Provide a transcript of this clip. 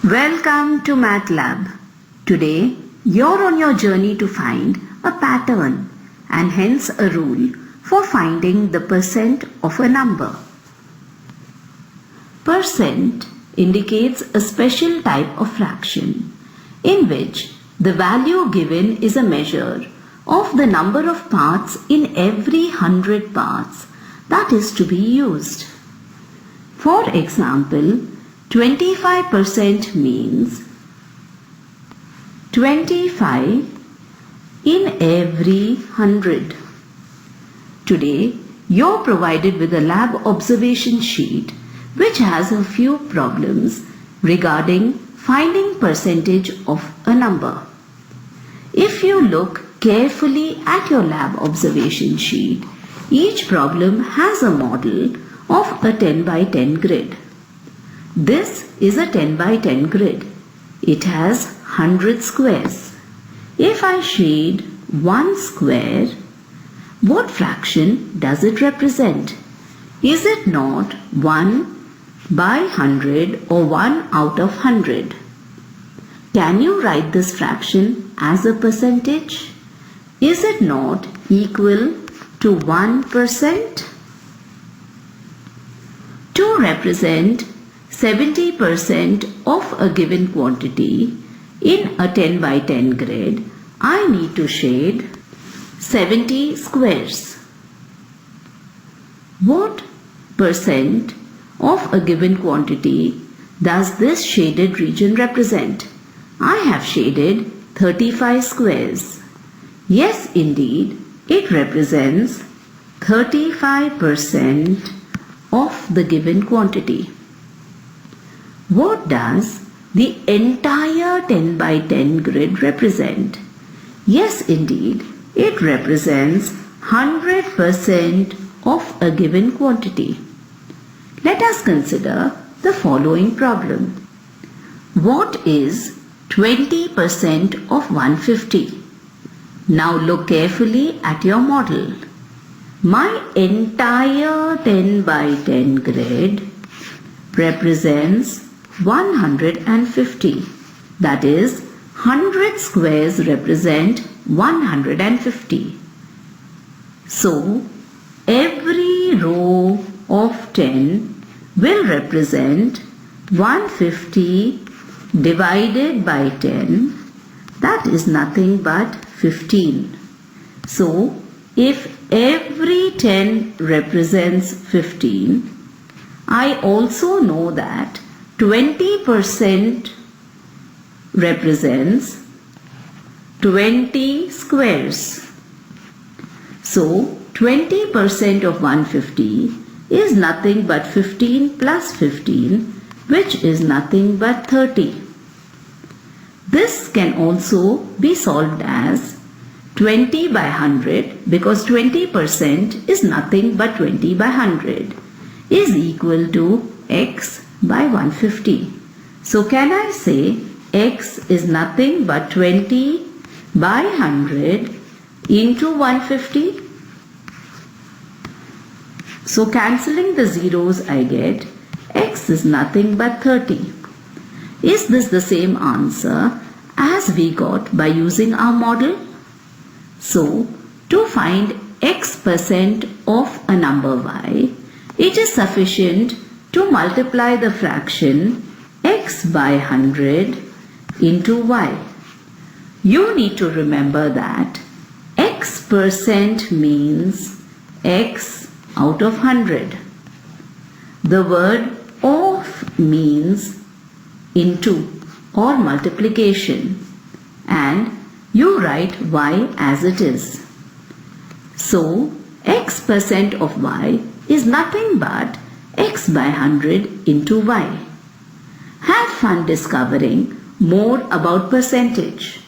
Welcome to Math Lab. Today, you're on your journey to find a pattern and hence a rule for finding the percent of a number. Percent indicates a special type of fraction in which the value given is a measure of the number of parts in every 100 parts that is to be used. For example, 25% means 25 in every 100. Today, you're provided with a lab observation sheet which has a few problems regarding finding percentage of a number. If you look carefully at your lab observation sheet, each problem has a model of a 10 by 10 grid. This is a 10 by 10 grid. It has 100 squares. If I shade one square, what fraction does it represent? Is it not 1 by 100 or 1 out of 100? Can you write this fraction as a percentage? Is it not equal to 1%? To represent 70% of a given quantity in a 10 by 10 grid, I need to shade 70 squares. What percent of a given quantity does this shaded region represent? I have shaded 35 squares. Yes, indeed, it represents 35% of the given quantity. What does the entire 10 by 10 grid represent? Yes, indeed, it represents 100% of a given quantity. Let us consider the following problem. What is 20% of 150? Now look carefully at your model. My entire 10 by 10 grid represents 150. That is, 100 squares represent 150. So, every row of 10 will represent 150 divided by 10. That is nothing but 15. So, if every 10 represents 15, I also know that 20% represents 20 squares. So 20% of 150 is nothing but 15 plus 15, which is nothing but 30. This can also be solved as 20 by 100 because 20% is nothing but 20 by 100 is equal to x by 150. So can I say x is nothing but 20 by 100 into 150? So cancelling the zeros, I get x is nothing but 30. Is this the same answer as we got by using our model? So to find x% of a number y, it is sufficient to multiply the fraction x by 100 into y. You need to remember that x% means x out of 100. The word of means into or multiplication, and you write y as it is. So x% of y is nothing but x by 100 into y. Have fun discovering more about percentage.